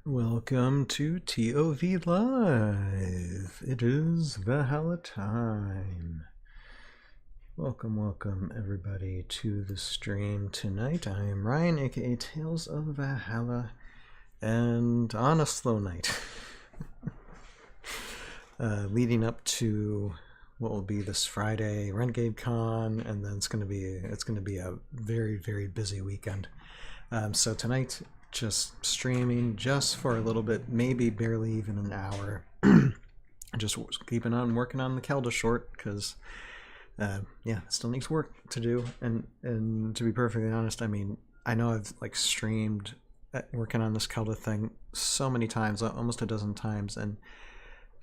Welcome to ToV Live. It is Valhalla time. Welcome everybody to the stream tonight. I am Ryan, aka Tales of Valhalla, and on a slow night, leading up to what will be this Friday, Renegade Con, and then it's going to be a very busy weekend. So tonight, just streaming just for a little bit, maybe barely even an hour. Just keeping on working on the Kelda short because, yeah, it still needs work to do. And to be perfectly honest, I mean, I know I've like streamed working on this Kelda thing so many times, almost a dozen times, and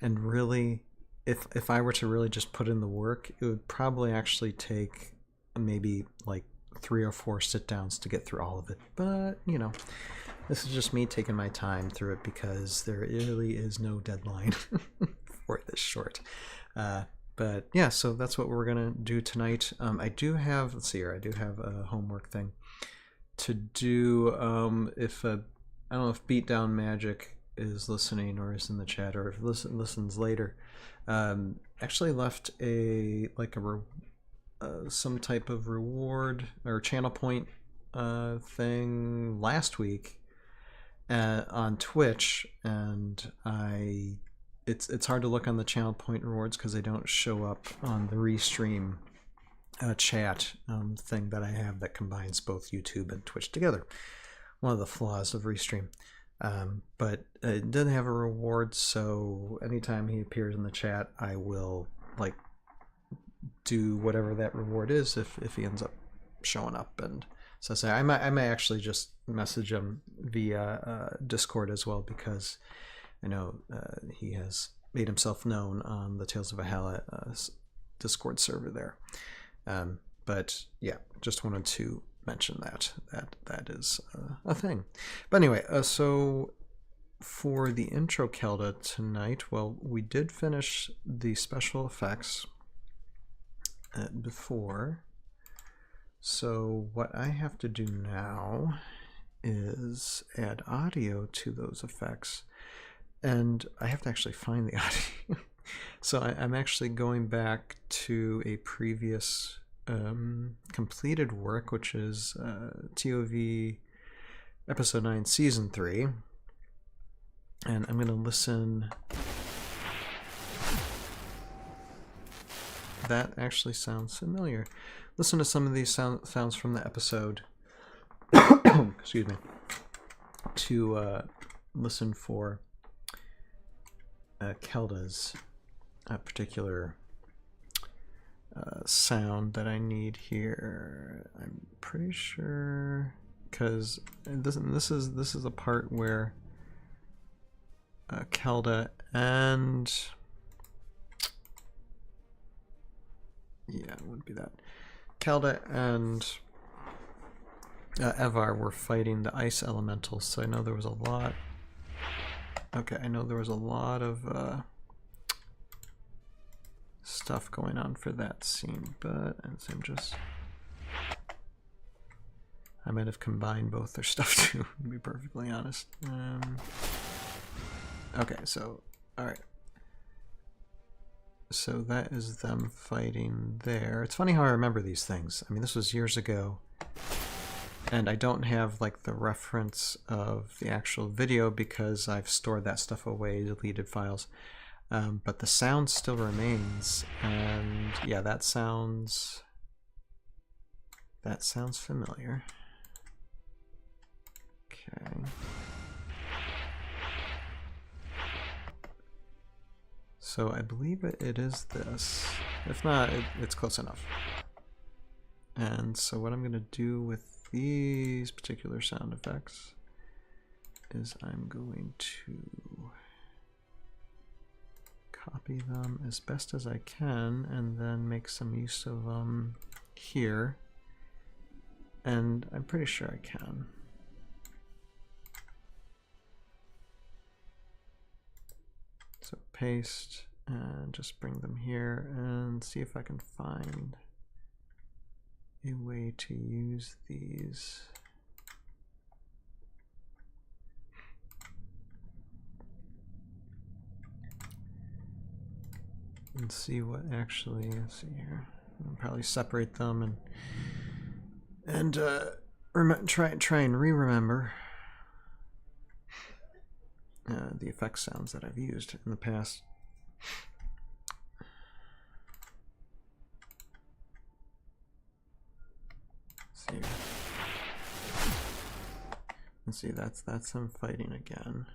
really, if I were to really just put in the work, it would probably actually take maybe like 3 or 4 sit downs to get through all of it. But you know, this is just me taking my time through it because there really is no deadline for this short. But yeah, so that's what we're gonna do tonight. I do have, let's see here, I do have a homework thing to do. If I don't know if Beatdown Magic is listening or is in the chat, or if listens later. Actually left a some type of reward or channel point thing last week on Twitch, and it's hard to look on the channel point rewards because they don't show up on the restream chat thing that I have that combines both YouTube and Twitch together. One of the flaws of restream. But it did have a reward, so anytime he appears in the chat, I will like do whatever that reward is if he ends up showing up. And so I may actually just message him via Discord as well, because I know he has made himself known on the Tales of Valhalla Discord server there. But yeah, just wanted to mention that is a thing. But anyway, so for the intro Kelda tonight, well, we did finish the special effects before, so what I have to do now is add audio to those effects, and I have to actually find the audio. So I'm actually going back to a previous completed work, which is ToV episode 9 season 3, and I'm going to listen. That actually sounds familiar. Listen to some of these sounds from the episode. Excuse me. To listen for Kelda's particular sound that I need here. I'm pretty sure, because this is a part where Kelda and yeah, it wouldn't be that. Kelda and Evar were fighting the ice elementals, so I know there was a lot. Okay, I know there was a lot of stuff going on for that scene, but I might have combined both their stuff too, to be perfectly honest. Okay, so alright. So that is them fighting there. It's funny how I remember these things. I mean, this was years ago, and I don't have like the reference of the actual video because I've stored that stuff away, deleted files. But the sound still remains, and yeah, that sounds familiar. Okay. So I believe it is this. If not, it's close enough. And so what I'm going to do with these particular sound effects is I'm going to copy them as best as I can and then make some use of them here. And I'm pretty sure I can. So paste and just bring them here and see if I can find a way to use these. and see what actually. Let's see here. I'll probably separate them and try and re-remember the effect sounds that I've used in the past. Let's see, that's them fighting again.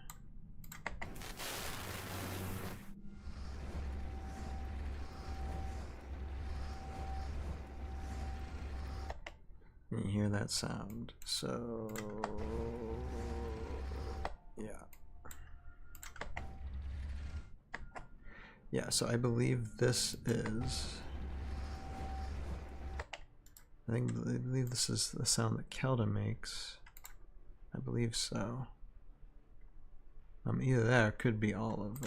You hear that sound, so yeah, so I believe this is, I believe this is the sound that Kelda makes. I believe so. Either that or it could be all of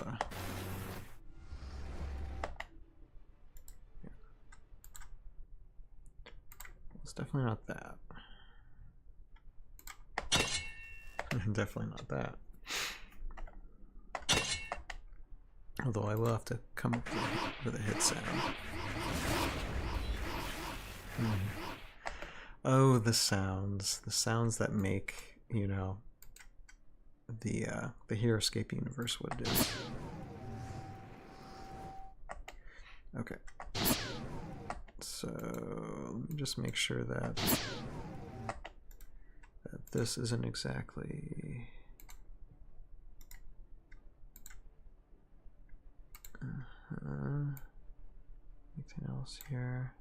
it's definitely not that. Definitely not that. Although I will have to come up with a hit sound. Oh, the sounds that make, you know, the Heroscape universe would do. Okay. So let me just make sure that this isn't exactly anything else here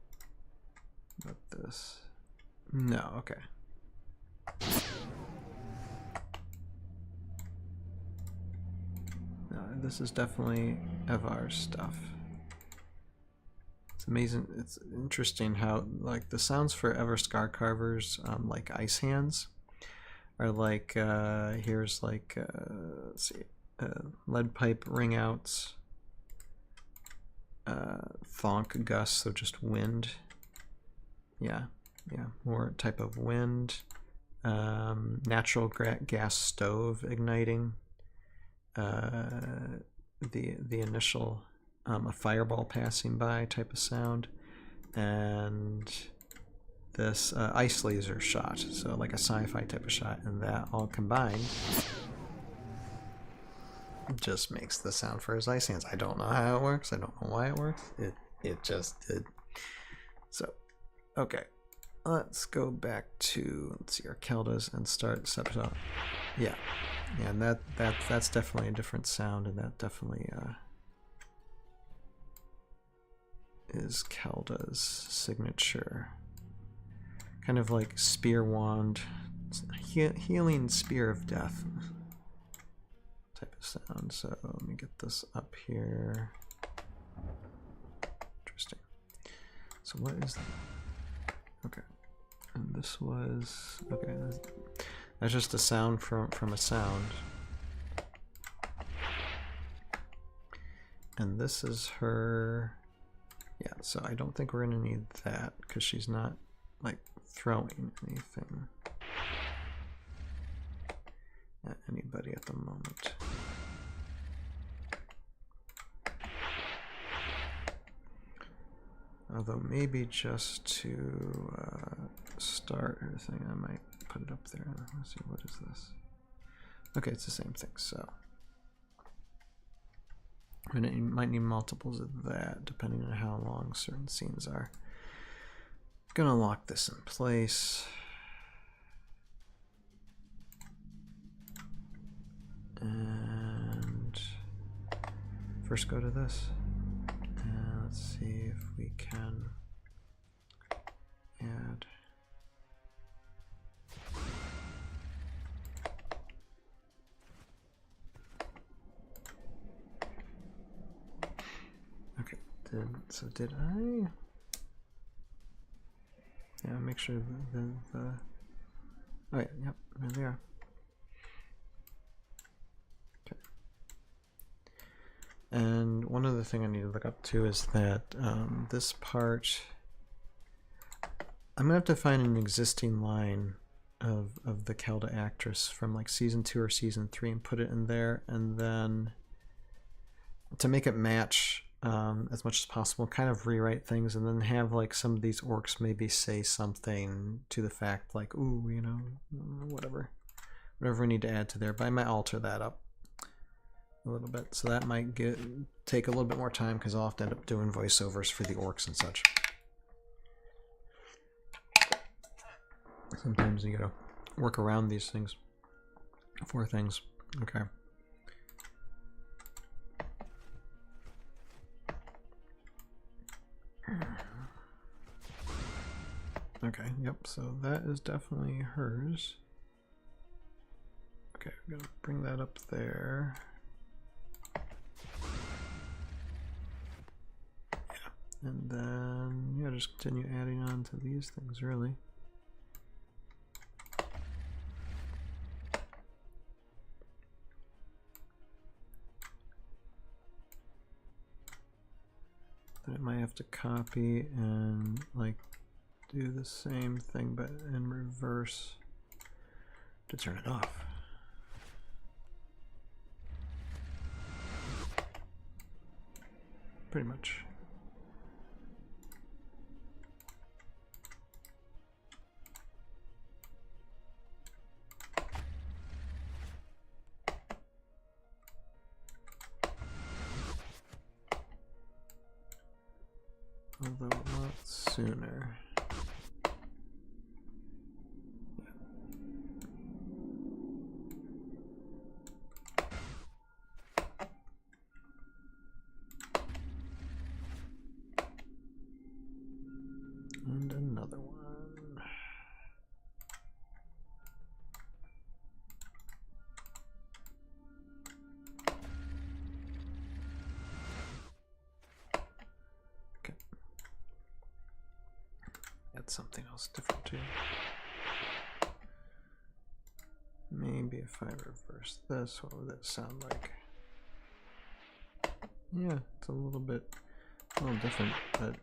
about this. No, okay. No, this is definitely Evar's stuff. It's amazing. It's interesting how, like, the sounds for Ever Scar Carver's like ice hands are like here's like let's see, lead pipe ring outs, thonk gusts, so just wind. Yeah, more type of wind. Natural gas stove igniting. The initial a fireball passing by type of sound, and this ice laser shot, so like a sci-fi type of shot, and that all combined just makes the sound for his ice hands. I don't know how it works. I don't know why it works. It just did. So, okay, let's go back to, let's see, our Keldas and start separate. Yeah, and that's definitely a different sound, and that definitely is Kelda's signature. Kind of like spear wand, healing spear of death type of sound. So let me get this up here. Interesting. So what is that? Okay, and this was, okay, that's just a sound from a sound. And this is her, yeah, so I don't think we're gonna need that because she's not like throwing anything at anybody at the moment. Although maybe just to start everything, I might put it up there. Let's see, what is this? Okay, it's the same thing, so. And it might need multiples of that, depending on how long certain scenes are. Gonna lock this in place. And first go to this. And let's see if we can add. Okay, did I? Yeah, make sure the oh yeah, yep, there they are. Okay. And one other thing I need to look up too is that this part, I'm gonna have to find an existing line of the Kelda actress from like season 2 or season 3 and put it in there, and then to make it match as much as possible, kind of rewrite things, and then have like some of these orcs maybe say something to the fact like, ooh, you know, whatever we need to add to there. But I might alter that up a little bit, so that might take a little bit more time because I'll have to end up doing voiceovers for the orcs and such. Sometimes you gotta work around these things for things. Okay. Okay, yep, so that is definitely hers. Okay, I'm gonna bring that up there. Yeah, and then, yeah, just continue adding on to these things, really. Then I might have to copy and, like, do the same thing but in reverse to turn it off. Pretty much. Although a lot sooner. And another one. Okay. Add something else different too. Maybe if I reverse this, what would that sound like? Yeah, it's a little different, but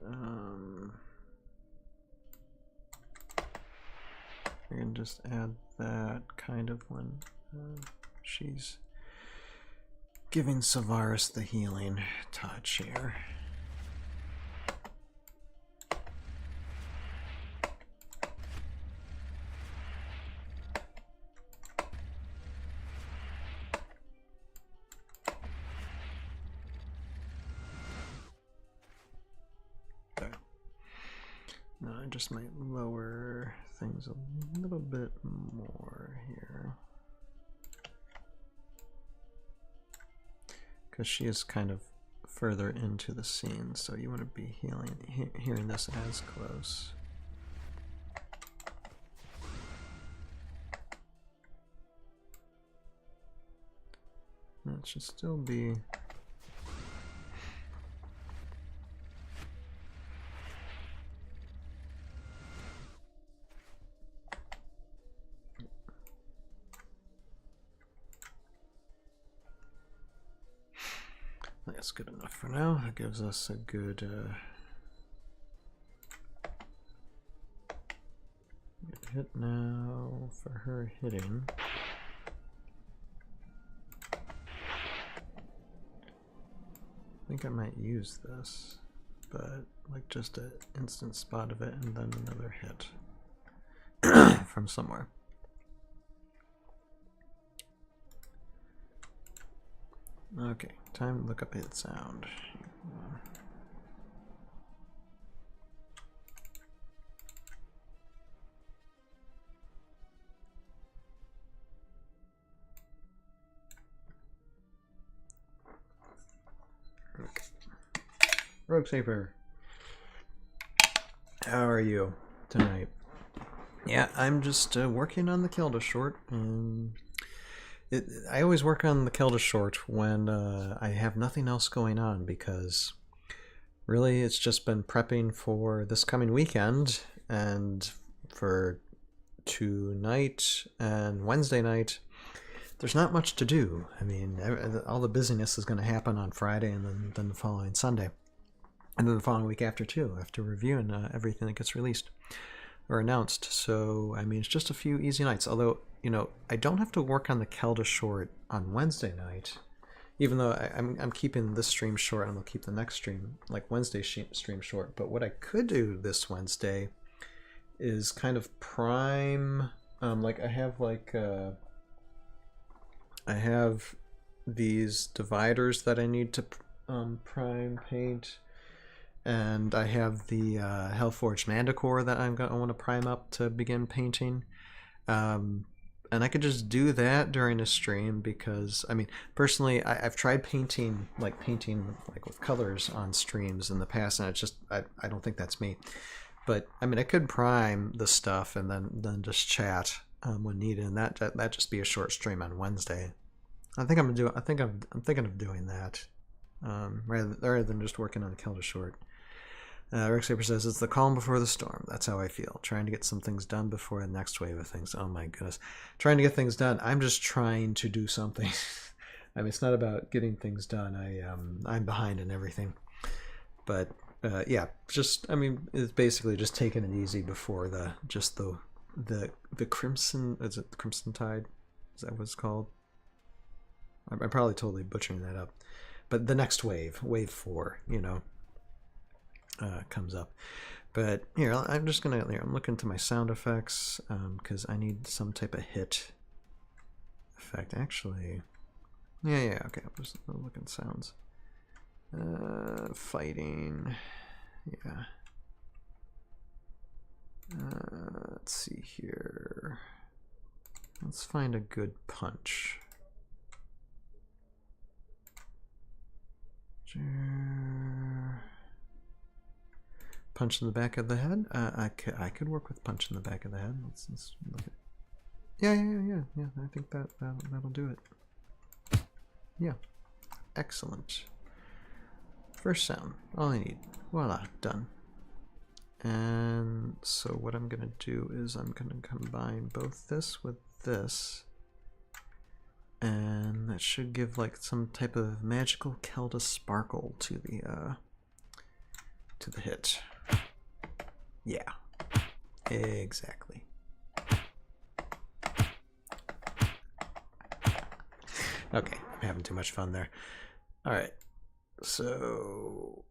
I can just add that kind of when she's giving Savaris the healing touch here. No, I just might lower things a little bit more here. Because she is kind of further into the scene, so you want to be hearing this as close. That should still be... That's good enough for now. That gives us a good, good hit now for her hitting. I think I might use this, but like just an instant spot of it and then another hit from somewhere. Okay, time to look up hit sound. Okay. Rogue Saber, how are you tonight? Yeah, I'm just working on the Kelda short, and I always work on the Kelda short when I have nothing else going on, because really it's just been prepping for this coming weekend and for tonight and Wednesday night. There's not much to do. I mean, all the busyness is going to happen on Friday and then the following Sunday. And then the following week after too, after reviewing everything that gets released or announced. So, I mean, it's just a few easy nights. Although, you know, I don't have to work on the Kelda short on Wednesday night even though I'm keeping this stream short, and I'll keep the next stream, like Wednesday stream short. But what I could do this Wednesday is kind of prime. Like I have these dividers that I need to prime paint, and I have the Hellforged Manticore that I want to prime up to begin painting. And I could just do that during a stream because, I mean, personally, I've tried painting like with colors on streams in the past, and it's just I don't think that's me. But I mean, I could prime the stuff and then just chat when needed, and that just be a short stream on Wednesday. I think I'm thinking of doing that rather than just working on Kelda short. Heroscape says, it's the calm before the storm. That's how I feel. Trying to get some things done before the next wave of things. Oh my goodness. Trying to get things done. I'm just trying to do something. I mean, it's not about getting things done. I'm behind in everything. But yeah, just, I mean, it's basically just taking it easy before the Crimson, is it the Crimson Tide? Is that what it's called? I'm probably totally butchering that up. But the next wave 4, you know, comes up. But here, I'm just gonna, I'm looking to my sound effects because I need some type of hit effect. Actually, yeah, okay. I'm just looking sounds. Fighting, yeah. Let's see here. Let's find a good punch. Punch in the back of the head. I could work with punch in the back of the head. Let's look at. Yeah. I think that'll do it. Yeah, excellent. First sound. All I need. Voila, done. And so what I'm gonna do is I'm gonna combine both this with this, and that should give like some type of magical Kelda sparkle to the hit. Yeah, exactly. Okay, I'm having too much fun there. All right, so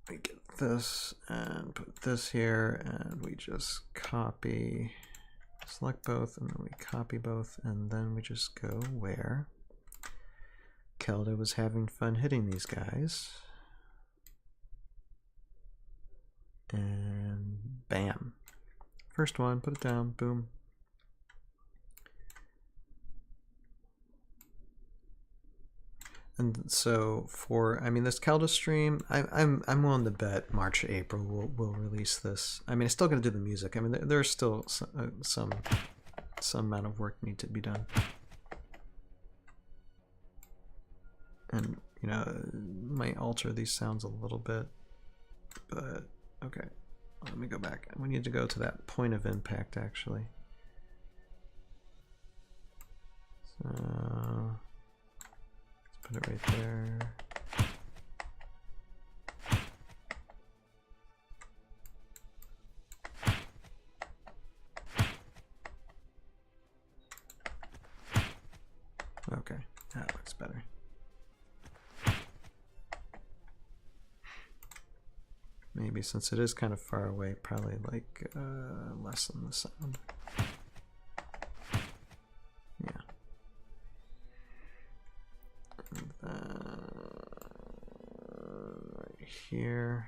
we get this and put this here, and we just copy, select both, and then we copy both, and then we just go where Kelda was having fun hitting these guys. And bam. First one, put it down, boom. And so for, I mean, this Kelda stream, I'm willing to bet March or April we'll release this. I mean, it's still going to do the music. I mean, there's still some amount of work need to be done. And, you know, might alter these sounds a little bit, but okay. Let me go back. We need to go to that point of impact, actually. So let's put it right there. Okay, that looks better. Maybe since it is kind of far away, probably like lessen the sound. Yeah. And then right here.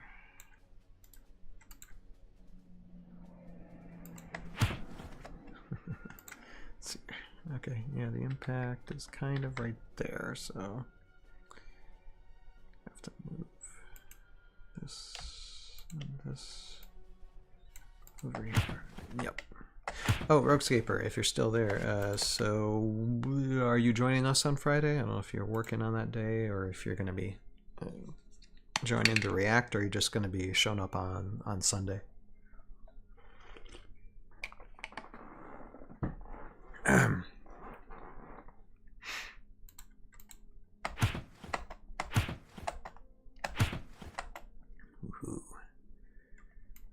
Let's see. Okay, yeah, the impact is kind of right there, so I have to move this and this over here. Yep. Oh, Roguescaper, if you're still there, so are you joining us on Friday? I don't know if you're working on that day or if you're going to be joining the React, or you're just going to be showing up on Sunday.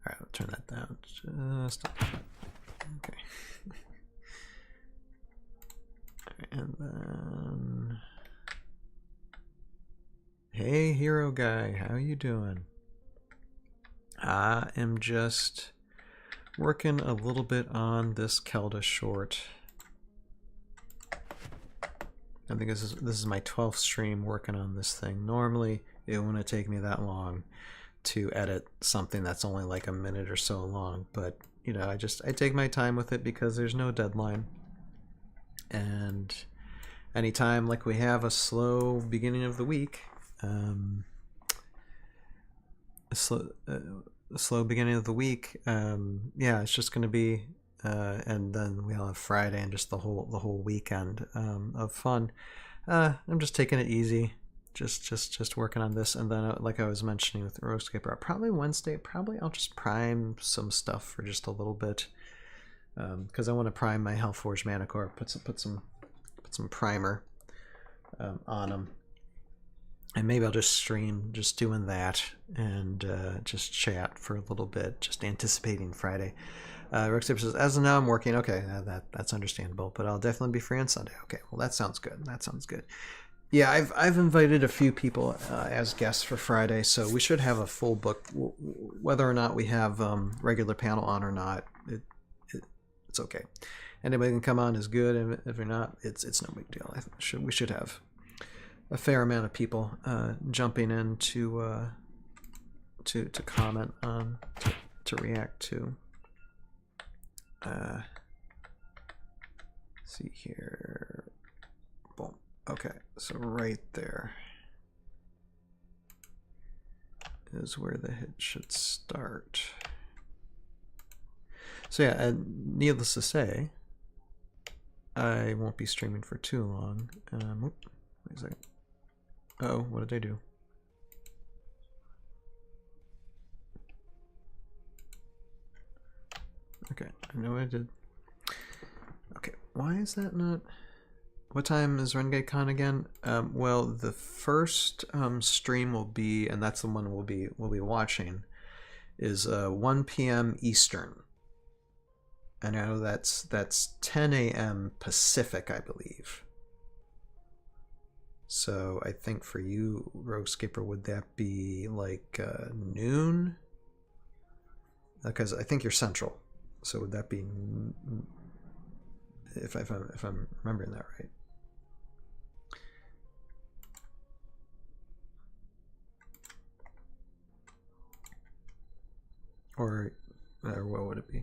Alright, I'll turn that down just a little bit. Okay. And then Guy, how you doing? I am just working a little bit on this Kelda short. I think this is my 12th stream working on this thing. Normally it wouldn't take me that long to edit something that's only like a minute or so long, but you know, I take my time with it because there's no deadline. And anytime like we have a slow beginning of the week, a slow beginning of the week, yeah, it's just going to be, and then we'll have Friday and just the whole weekend of fun. I'm just taking it easy, just working on this, and then like I was mentioning with Heroscape, probably Wednesday, I'll just prime some stuff for just a little bit, because I want to prime my Hellforge Mana Core, put some primer on them. And maybe I'll just stream just doing that and just chat for a little bit, just anticipating Friday. Heroscape says, as of now, I'm working. Okay, that's understandable, but I'll definitely be free on Sunday. Okay, well, that sounds good. That sounds good. Yeah, I've invited a few people as guests for Friday, so we should have a full book. Whether or not we have regular panel on or not, it's okay. Anybody can come on is good, and if you're not, it's no big deal. We should have a fair amount of people jumping in to comment on, to react to. See here. Boom. Okay, so right there is where the hit should start. So yeah, needless to say, I won't be streaming for too long. Wait a second. Oh, what did I do? Okay, I know what I did. Okay, why is that not... What time is Renegade Con again? Well, the first stream will be, and that's the one we'll be watching, is 1 p.m. Eastern. I know that's 10 a.m. Pacific, I believe. So I think for you, Roguescaper, would that be like noon? Because I think you're Central. So would that be, if I'm remembering that right? Or what would it be?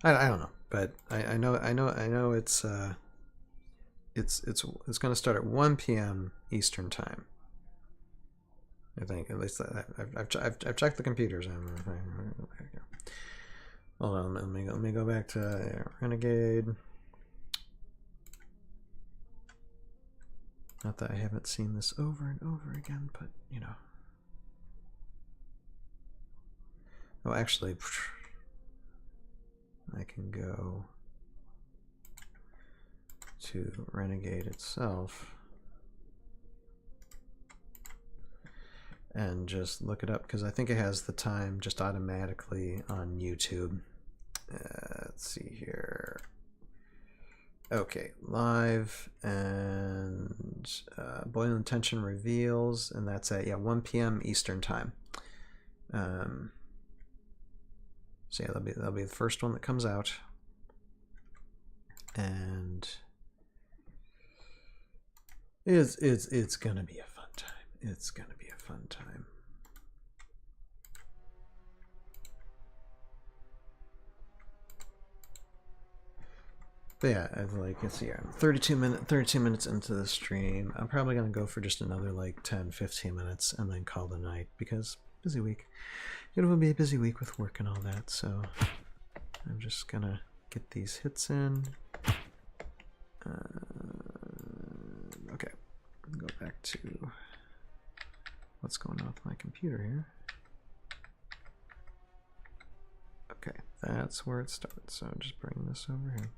I don't know, but I know it's going to start at 1 p.m. Eastern time. I think, at least I've checked the computers. Hold on, let me go back to Renegade. Not that I haven't seen this over and over again, but you know. Oh, actually, I can go to Renegade itself and just look it up, because I think it has the time just automatically on YouTube. Let's see here. Okay, live and Boiling Tension reveals, and that's at 1 p.m. Eastern time. So yeah, that'll be the first one that comes out, and it's gonna be a fun time. It's gonna be a fun time. But yeah, let's see, I'm 32 minutes into the stream. I'm probably gonna go for just another like 10-15 minutes and then call the night, because busy week. It will be a busy week with work and all that, so I'm just gonna get these hits in. Okay, go back to what's going on with my computer here. Okay, that's where it starts, so just bring this over here.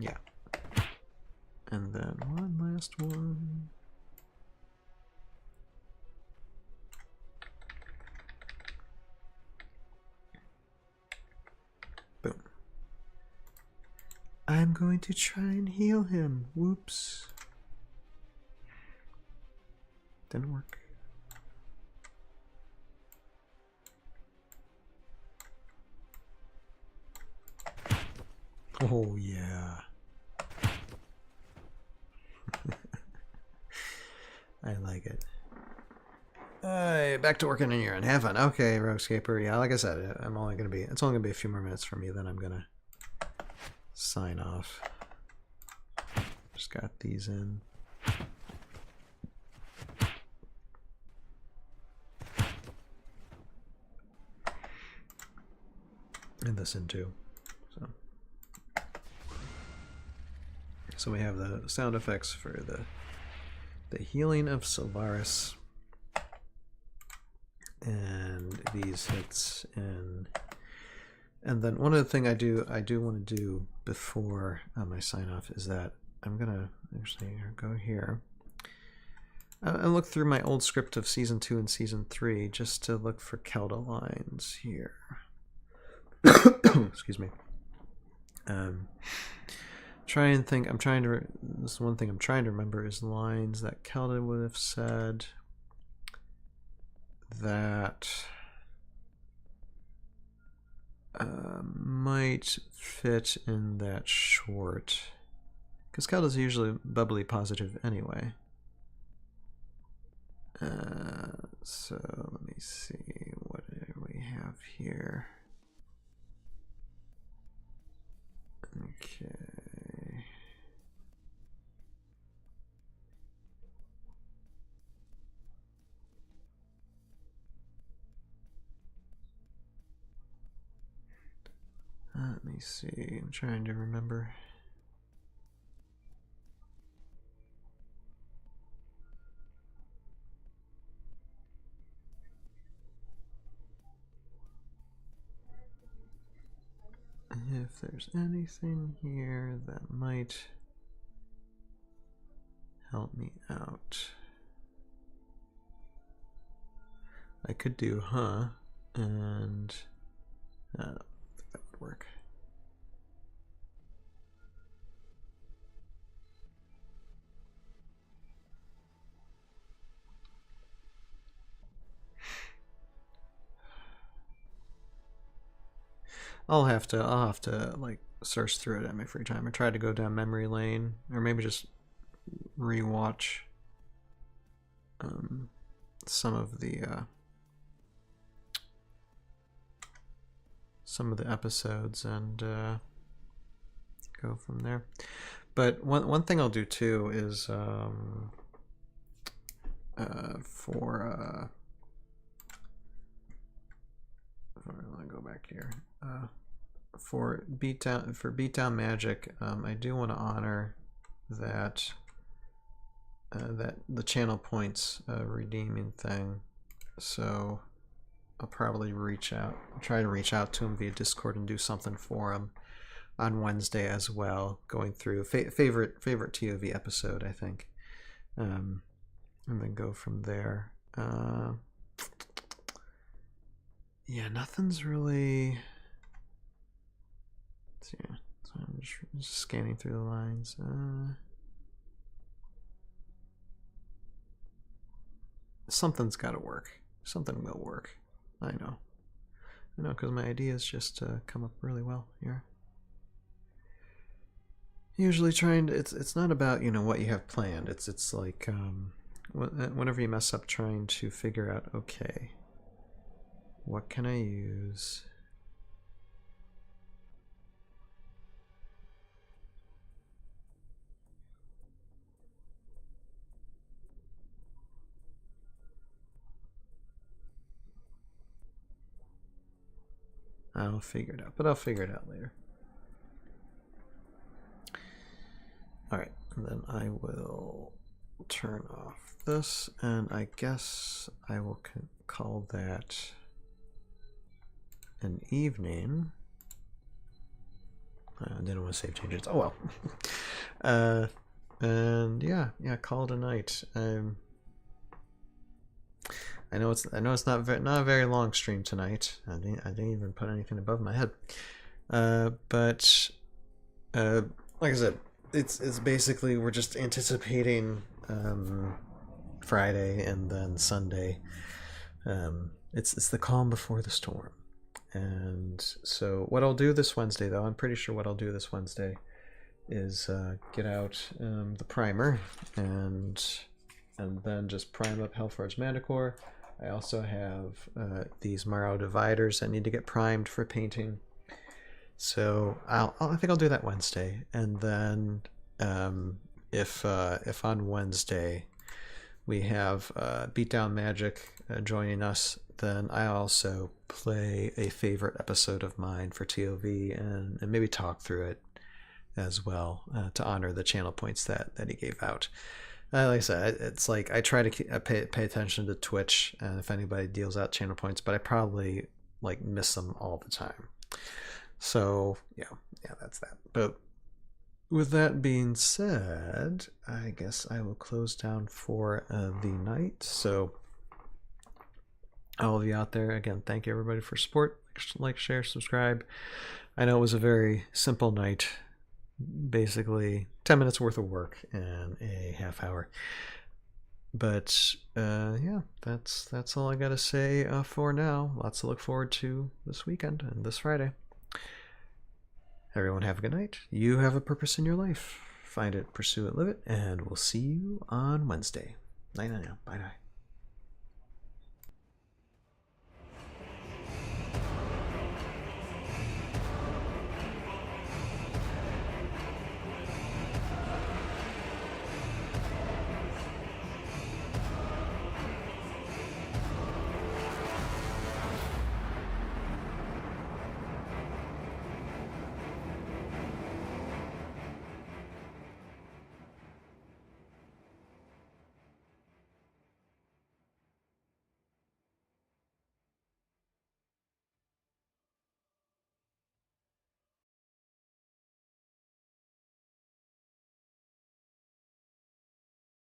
Yeah, and then one last one. Boom. I'm going to try and heal him. Whoops. Didn't work. Oh, yeah. I like it. Back to working in here and have fun. Okay, Heroscaper. Yeah, like I said, it's only gonna be a few more minutes for me, then I'm gonna sign off. Just got these in. And this in too. So we have the sound effects for the healing of Sylvaris, and these hits, and then one other thing I do want to do before I sign off is that I'm gonna actually go here and look through my old script of season 2 and season 3 just to look for Kelda lines here. Excuse me. Try and think. This is one thing I'm trying to remember is lines that Kelda would have said that might fit in that short, because Kelda's usually bubbly positive anyway. So let me see, what do we have here? Okay. Let me see, I'm trying to remember. If there's anything here that might help me out. I could do and I don't think that would work. I'll have to like search through it at my free time, or try to go down memory lane, or maybe just rewatch some of the episodes and go from there. But one thing I'll do too is I want to go back here. For beatdown magic, I do want to honor that that the channel points redeeming thing. So I'll probably try to reach out to him via Discord and do something for him on Wednesday as well, going through favorite ToV episode, I think, and then go from there. Yeah, nothing's really. So I'm just scanning through the lines. Something's got to work. Something will work. I know, because my ideas just come up really well here. Usually trying to, it's not about what you have planned. It's like whenever you mess up, trying to figure out, okay, what can I use? I'll figure it out, but I'll figure it out later. Alright, and then I will turn off this, and I guess I will call that an evening. I didn't want to save changes. Oh well. And yeah, call it a night. I know it's not a very long stream tonight. I didn't even put anything above my head. But like I said, it's basically we're just anticipating Friday, and then Sunday. It's the calm before the storm. And so what I'll do this Wednesday, though, I'm pretty sure what I'll do this Wednesday is get out the primer and then just prime up Hellforge Manticore. I also have these Morrow dividers that need to get primed for painting. So I think I'll do that Wednesday, and then if on Wednesday we have Beatdown Magic joining us, then I also play a favorite episode of mine for ToV and maybe talk through it as well to honor the channel points that he gave out. Like I said, it's like I try to pay attention to Twitch and if anybody deals out channel points, but I probably like miss them all the time. So yeah, that's that. But with that being said, I guess I will close down for the night. So all of you out there, again, thank you everybody for support. Like, share, subscribe. I know it was a very simple night, basically 10 minutes worth of work in a half hour. But yeah, that's all I gotta say for now. Lots to look forward to this weekend and this Friday. Everyone have a good night. You have a purpose in your life. Find it, pursue it, live it, and we'll see you on Wednesday. Night now. Bye-bye.